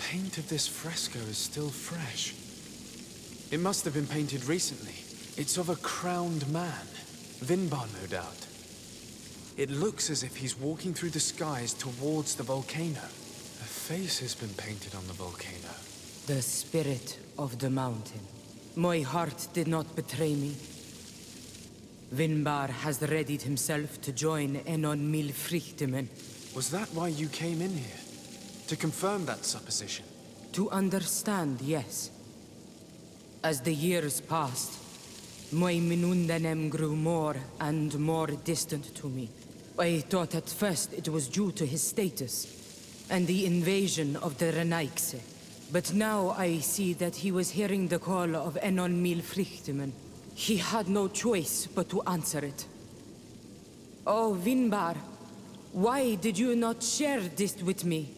paint of this fresco is still fresh. It must have been painted recently. It's of a crowned man. Vinbarr, no doubt. It looks as if he's walking through the skies towards the volcano. A face has been painted on the volcano. The spirit of the mountain. My heart did not betray me. Vinbarr has readied himself to join Enon Milfrichtemen. Was that why you came in here? To confirm that supposition? To understand, yes. As the years passed, my Minundanem grew more and more distant to me. I thought at first it was due to his status and the invasion of the Renaigse. But now I see that he was hearing the call of Enon Milfrichtemen. He had no choice but to answer it. Oh, Vinbarr, why did you not share this with me?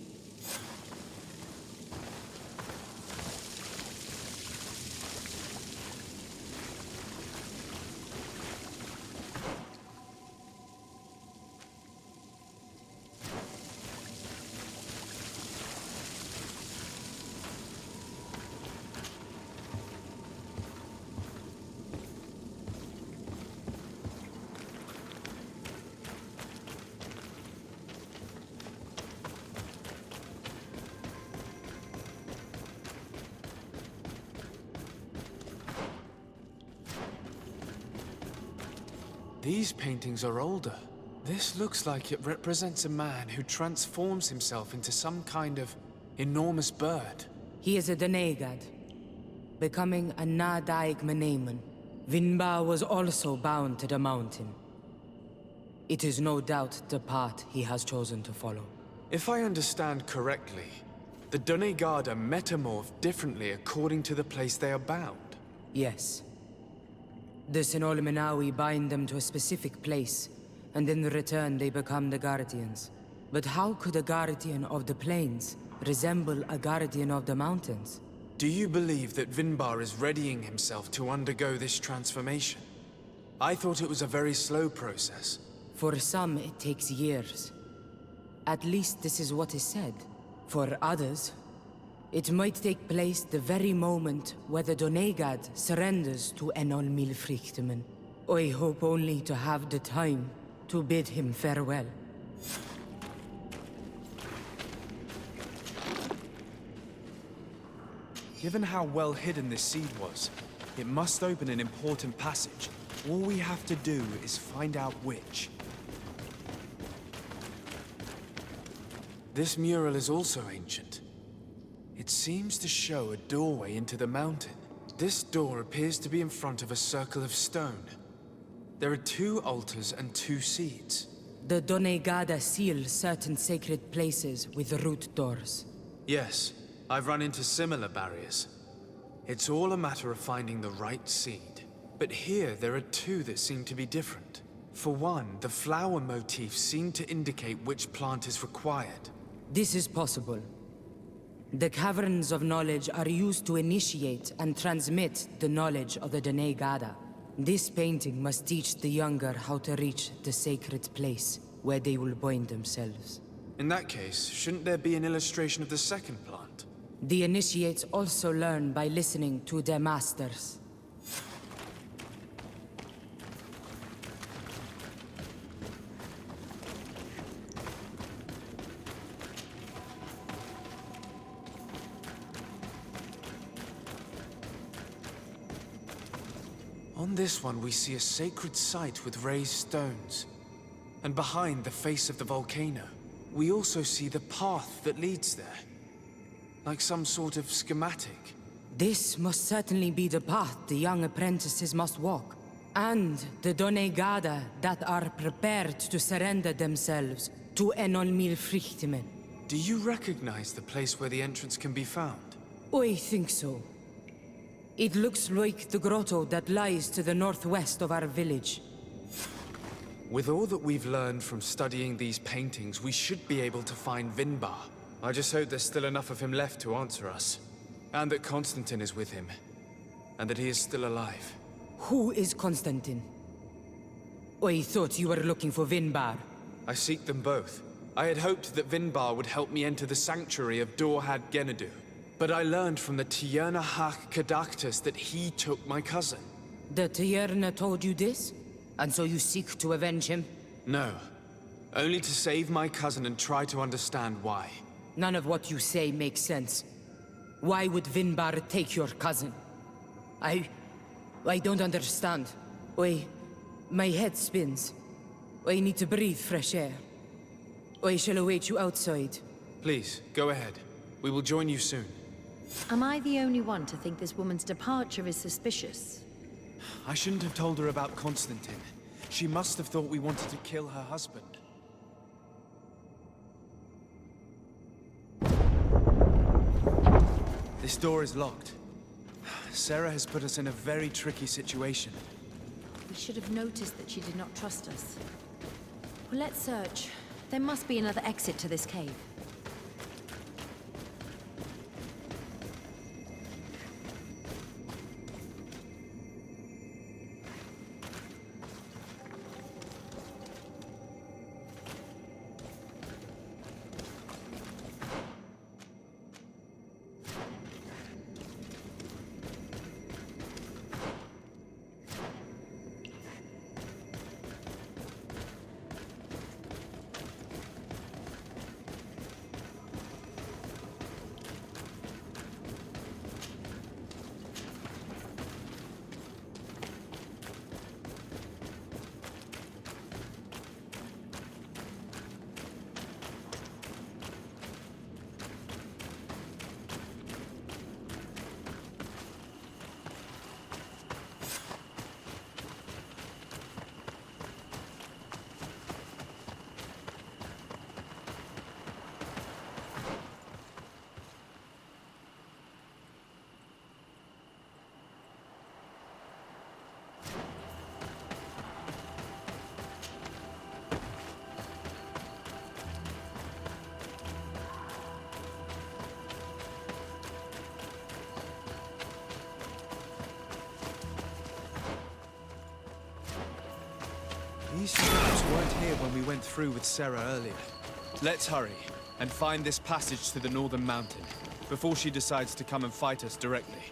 These paintings are older. This looks like it represents a man who transforms himself into some kind of enormous bird. He is a Denegad, becoming a Nadaig Menemen. Vinbarr was also bound to the mountain. It is no doubt the path he has chosen to follow. If I understand correctly, the Donegada metamorph differently according to the place they are bound. Yes. The Sinolmenawi bind them to a specific place, and in return they become the Guardians. But how could a Guardian of the Plains resemble a Guardian of the Mountains? Do you believe that Vinbarr is readying himself to undergo this transformation? I thought it was a very slow process. For some, it takes years. At least this is what is said. For others, it might take place the very moment where the Donegad surrenders to Enon Milfrichtemen. I hope only to have the time to bid him farewell. Given how well hidden this seed was, it must open an important passage. All we have to do is find out which. This mural is also ancient. It seems to show a doorway into the mountain. This door appears to be in front of a circle of stone. There are 2 altars and 2 seeds. The Donegada seal certain sacred places with root doors. Yes, I've run into similar barriers. It's all a matter of finding the right seed. But here there are 2 that seem to be different. For one, the flower motifs seem to indicate which plant is required. This is possible. The caverns of knowledge are used to initiate and transmit the knowledge of the Donegada. This painting must teach the younger how to reach the sacred place where they will bind themselves. In that case, shouldn't there be an illustration of the second plant? The initiates also learn by listening to their masters. On this one, we see a sacred site with raised stones. And behind the face of the volcano, we also see the path that leads there. Like some sort of schematic. This must certainly be the path the young apprentices must walk. And the Donegada that are prepared to surrender themselves to Enon Milfrichtemen. Do you recognize the place where the entrance can be found? I think so. It looks like the grotto that lies to the northwest of our village. With all that we've learned from studying these paintings, we should be able to find Vinbarr. I just hope there's still enough of him left to answer us. And that Constantine is with him. And that he is still alive. Who is Constantine? I thought you were looking for Vinbarr. I seek them both. I had hoped that Vinbarr would help me enter the sanctuary of Dorhad Genadu. But I learned from the Tierna Hach Kadactus that he took my cousin. The Tierna told you this? And so you seek to avenge him? No. Only to save my cousin and try to understand why. None of what you say makes sense. Why would Vinbarr take your cousin? I don't understand. My head spins. I need to breathe fresh air. I shall await you outside. Please, go ahead. We will join you soon. Am I the only one to think this woman's departure is suspicious? I shouldn't have told her about Constantine. She must have thought we wanted to kill her husband. This door is locked. Sarah has put us in a very tricky situation. We should have noticed that she did not trust us. Well, let's search. There must be another exit to this cave. These traps weren't here when we went through with Sarah earlier. Let's hurry and find this passage to the northern mountain before she decides to come and fight us directly.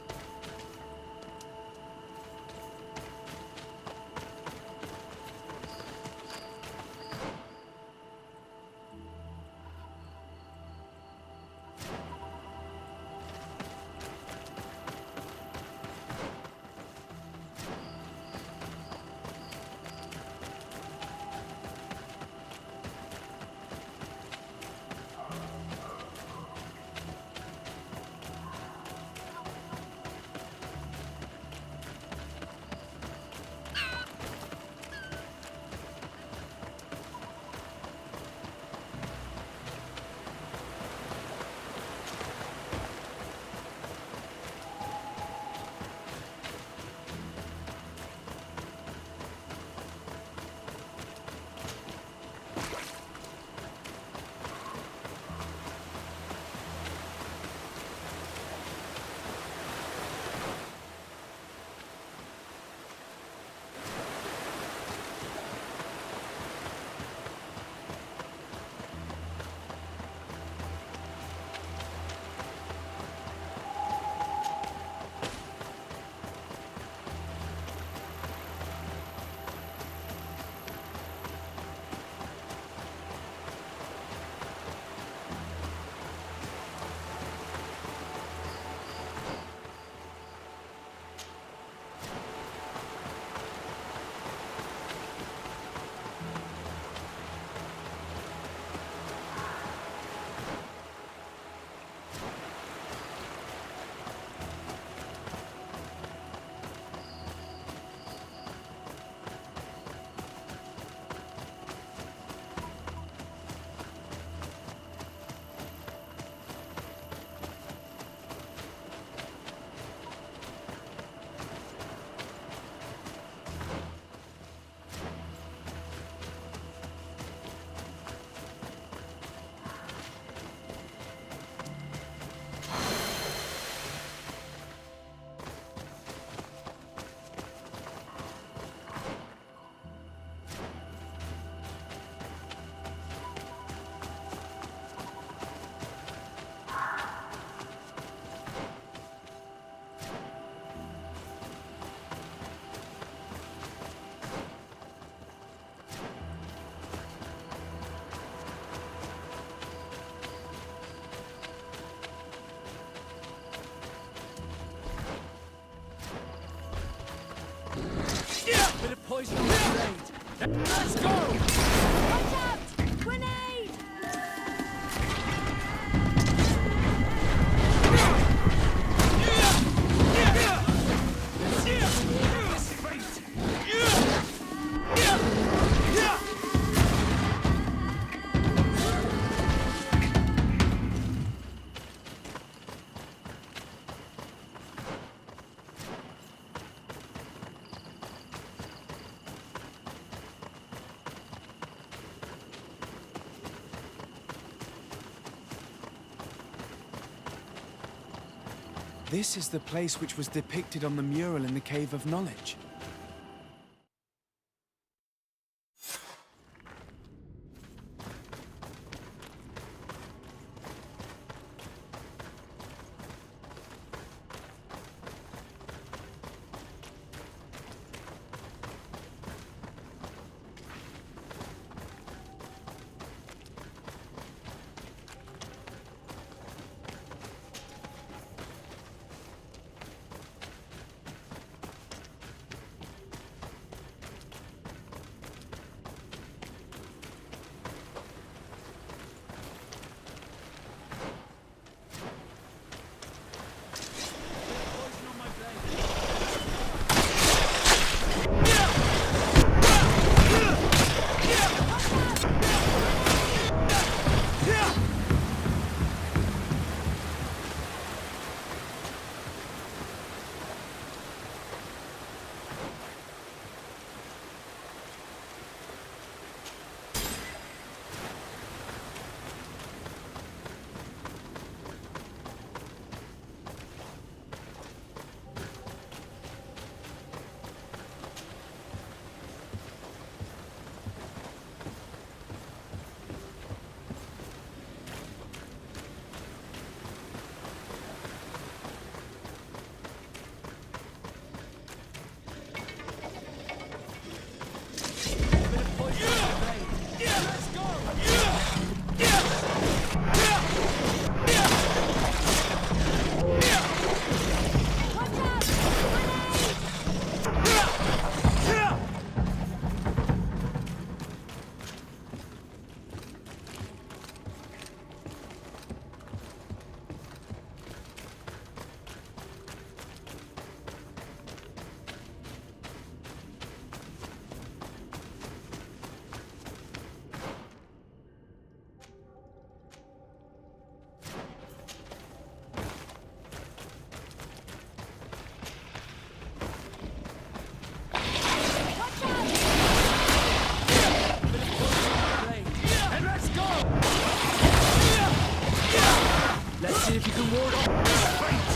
poison on the blade. Let's go! Watch out! Grenade! This fate! This is the place which was depicted on the mural in the Cave of Knowledge. See if you can ward off this fate!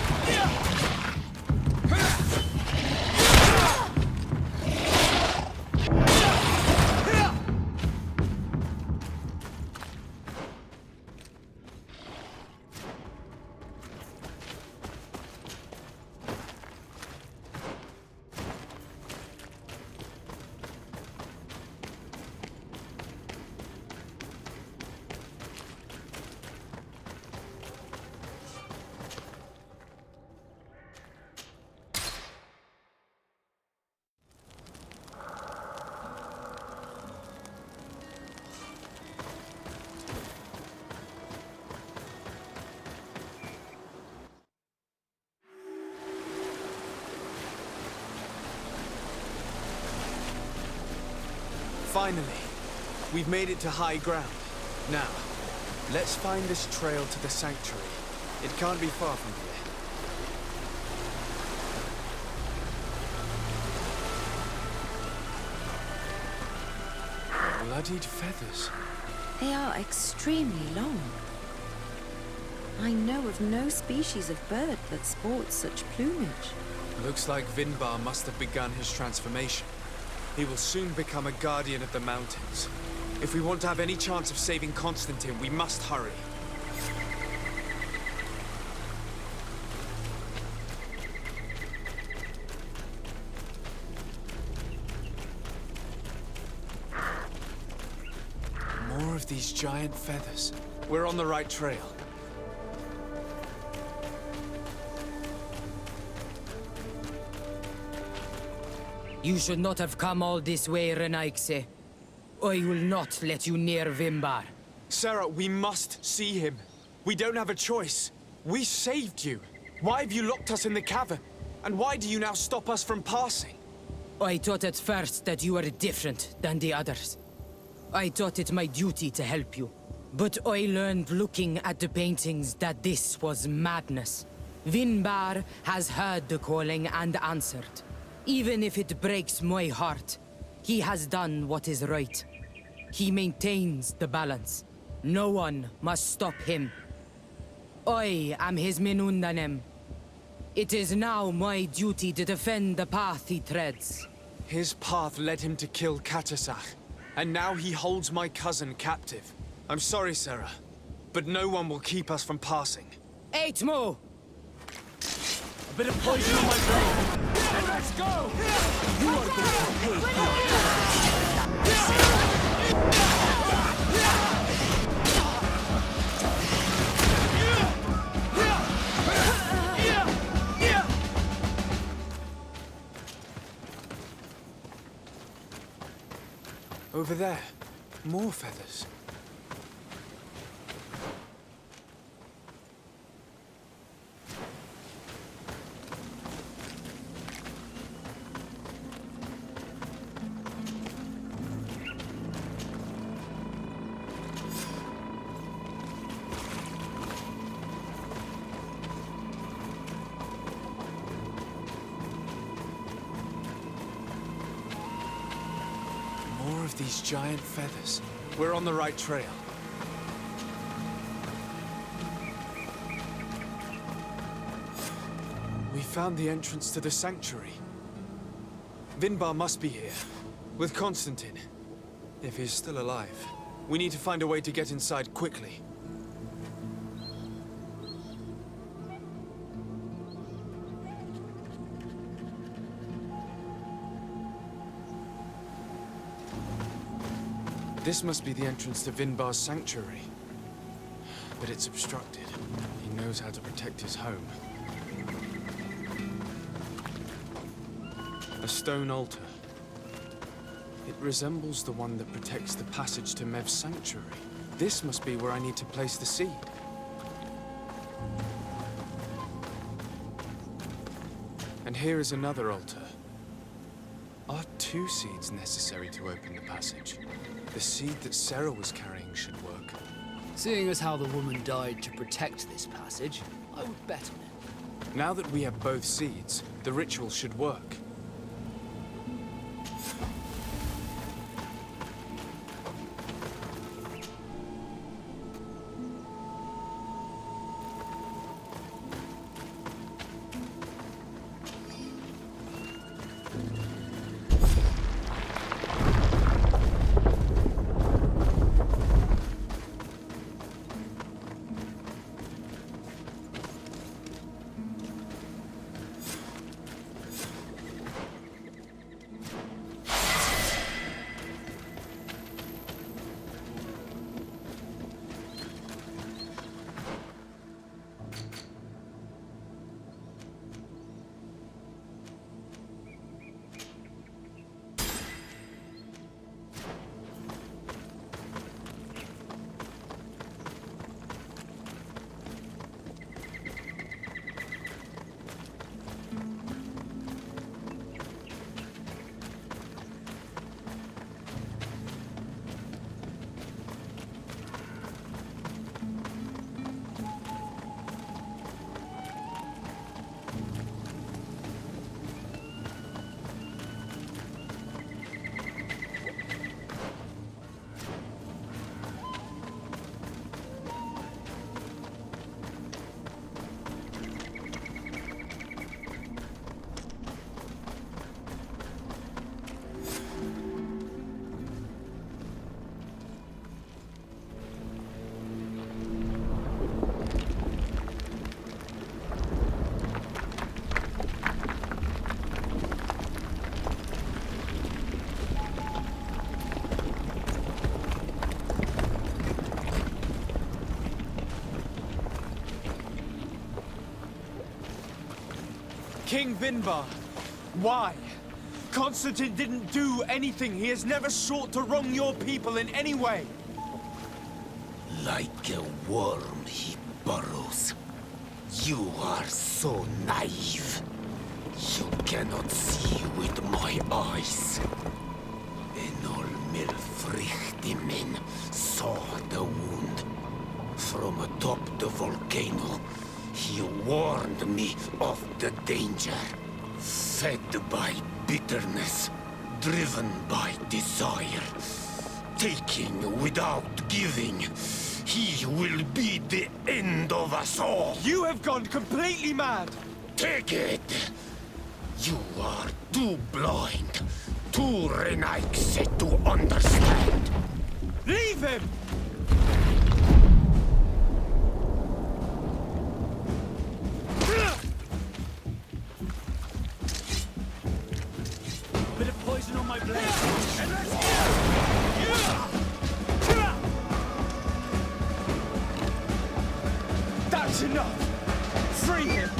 Finally, we've made it to high ground. Now, let's find this trail to the sanctuary. It can't be far from here. Bloodied feathers. They are extremely long. I know of no species of bird that sports such plumage. Looks like Vinbarr must have begun his transformation. He will soon become a guardian of the mountains. If we want to have any chance of saving Constantine, we must hurry. More of these giant feathers. We're on the right trail. You should not have come all this way, Renaigse. I will not let you near Vinbarr. Sarah, we must see him. We don't have a choice. We saved you. Why have you locked us in the cavern? And why do you now stop us from passing? I thought at first that you were different than the others. I thought it my duty to help you. But I learned looking at the paintings that this was madness. Vinbarr has heard the calling and answered. Even if it breaks my heart, he has done what is right. He maintains the balance. No one must stop him. I am his Menundanem. It is now my duty to defend the path he treads. His path led him to kill Katasach, and now he holds my cousin captive. I'm sorry, Sarah, but no one will keep us from passing. Aitmo! A bit of poison on my brain. Let's go! You are going to pay for Over there, more feathers. More of these giant feathers. We're on the right trail. We found the entrance to the sanctuary. Vinbarr must be here, with Constantine. If he's still alive. We need to find a way to get inside quickly. This must be the entrance to Vinbarr's sanctuary. But it's obstructed. He knows how to protect his home. A stone altar. It resembles the one that protects the passage to Mev's sanctuary. This must be where I need to place the seed. And here is another altar. Are 2 seeds necessary to open the passage? The seed that Sarah was carrying should work. Seeing as how the woman died to protect this passage, I would bet on it. Now that we have both seeds, the ritual should work. King Vinbarr, why? Constantine didn't do anything. He has never sought to wrong your people in any way. Like a worm he burrows. You are so naive. You cannot see with my eyes. Enol Milfrichtimin saw the wound. From atop the volcano, he warned me of the danger. Fed by bitterness, driven by desire, taking without giving, he will be the end of us all. You have gone completely mad! Take it! You are too blind, too renaixed to understand. Leave him! Bit of poison on my blade. That's enough! Free him!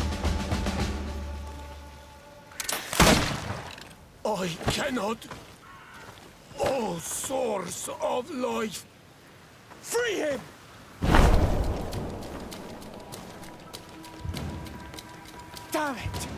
I cannot. O source of life. Free him! Damn it!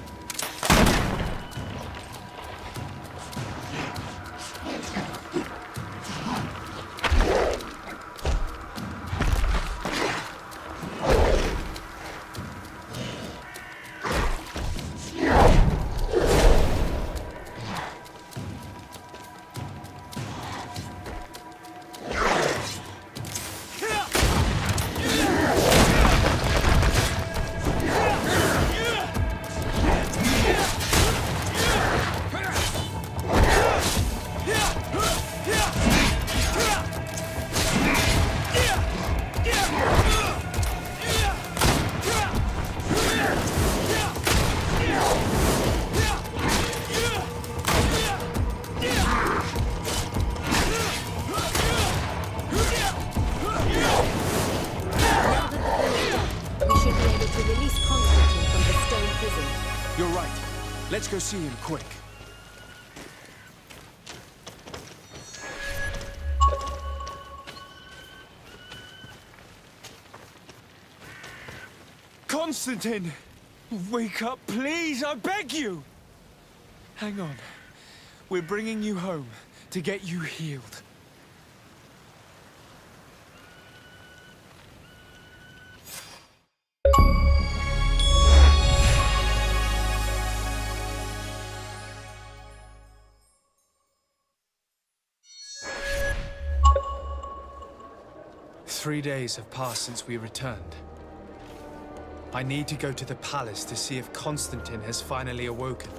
You're right. Let's go see him quick. Constantine! Wake up, please! I beg you! Hang on. We're bringing you home to get you healed. Three days have passed since we returned. I need to go to the palace to see if Constantine has finally awoken.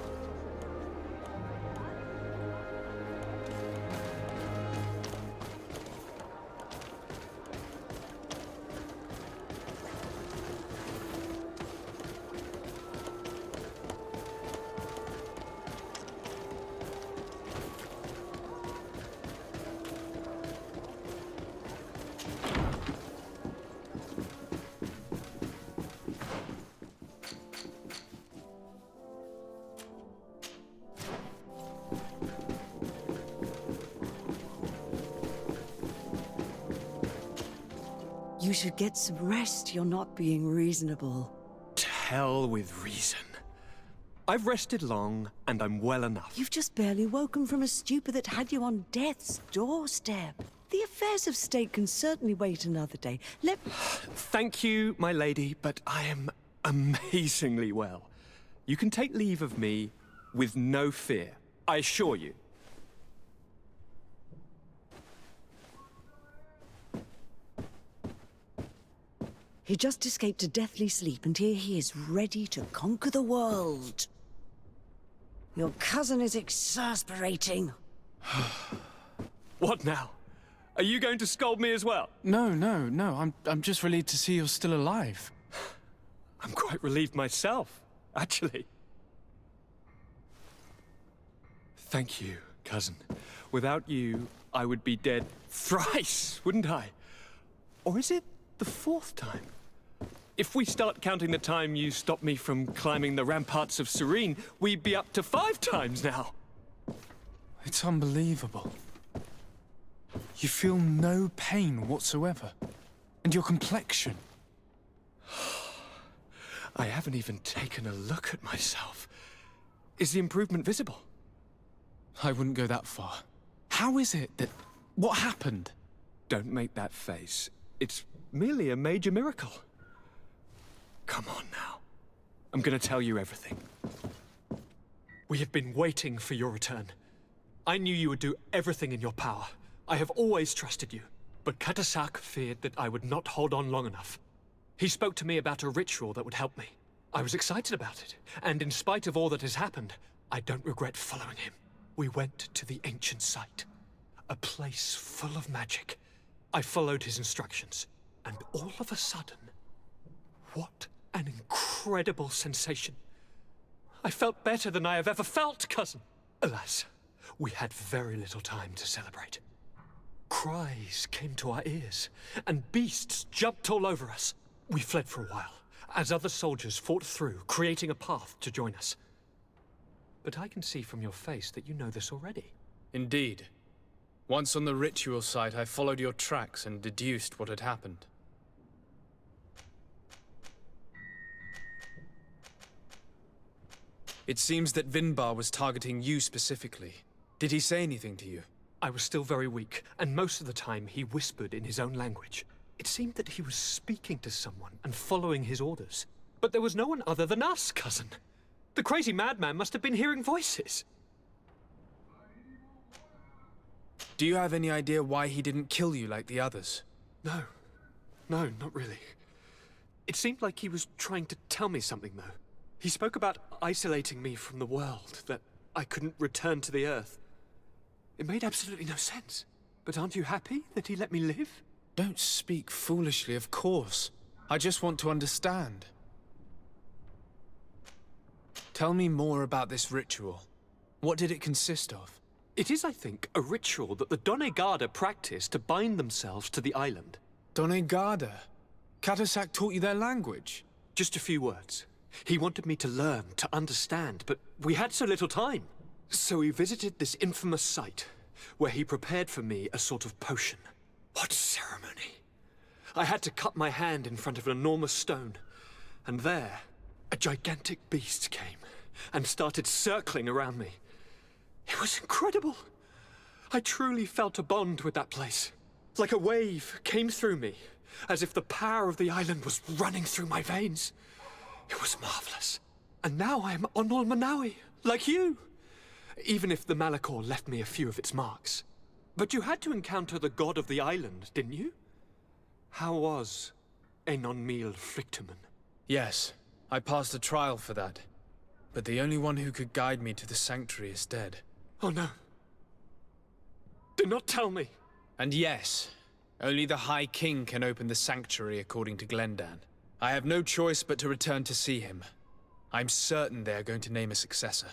You should get some rest. You're not being reasonable. To hell with reason. I've rested long, and I'm well enough. You've just barely woken from a stupor that had you on death's doorstep. The affairs of state can certainly wait another day. Thank you, my lady, but I am amazingly well. You can take leave of me with no fear, I assure you. He just escaped a deathly sleep, and here he is, ready to conquer the world. Your cousin is exasperating. What now? Are you going to scold me as well? No. I'm just relieved to see you're still alive. I'm quite relieved myself, actually. Thank you, cousin. Without you, I would be dead thrice, wouldn't I? Or is it the fourth time? If we start counting the time you stopped me from climbing the ramparts of Serene, we'd be up to 5 times now. It's unbelievable. You feel no pain whatsoever. And your complexion. I haven't even taken a look at myself. Is the improvement visible? I wouldn't go that far. How is it that... What happened? Don't make that face. It's merely a major miracle. Come on now. I'm gonna tell you everything. We have been waiting for your return. I knew you would do everything in your power. I have always trusted you. But Katasak feared that I would not hold on long enough. He spoke to me about a ritual that would help me. I was excited about it, and in spite of all that has happened, I don't regret following him. We went to the ancient site, a place full of magic. I followed his instructions, and all of a sudden, what an incredible sensation. I felt better than I have ever felt, cousin. Alas, we had very little time to celebrate. Cries came to our ears, and beasts jumped all over us. We fled for a while, as other soldiers fought through, creating a path to join us. But I can see from your face that you know this already. Indeed. Once on the ritual site, I followed your tracks and deduced what had happened. It seems that Vinbarr was targeting you specifically. Did he say anything to you? I was still very weak, and most of the time he whispered in his own language. It seemed that he was speaking to someone and following his orders. But there was no one other than us, cousin. The crazy madman must have been hearing voices. Do you have any idea why he didn't kill you like the others? No, not really. It seemed like he was trying to tell me something, though. He spoke about isolating me from the world, that I couldn't return to the Earth. It made absolutely no sense. But aren't you happy that he let me live? Don't speak foolishly, of course. I just want to understand. Tell me more about this ritual. What did it consist of? It is, I think, a ritual that the Donegada practice to bind themselves to the island. Donegada? Katasak taught you their language? Just a few words. He wanted me to learn, to understand, but we had so little time. So we visited this infamous site, where he prepared for me a sort of potion. What ceremony! I had to cut my hand in front of an enormous stone, and there, a gigantic beast came, and started circling around me. It was incredible! I truly felt a bond with that place. Like a wave came through me, as if the power of the island was running through my veins. It was marvelous. And now I am Onol Manawi, like you! Even if the Malachor left me a few of its marks. But you had to encounter the god of the island, didn't you? How was Enon Mil Flictumen? Yes, I passed a trial for that. But the only one who could guide me to the sanctuary is dead. Oh no. Do not tell me! And yes, only the High King can open the sanctuary according to Glendan. I have no choice but to return to see him. I'm certain they are going to name a successor.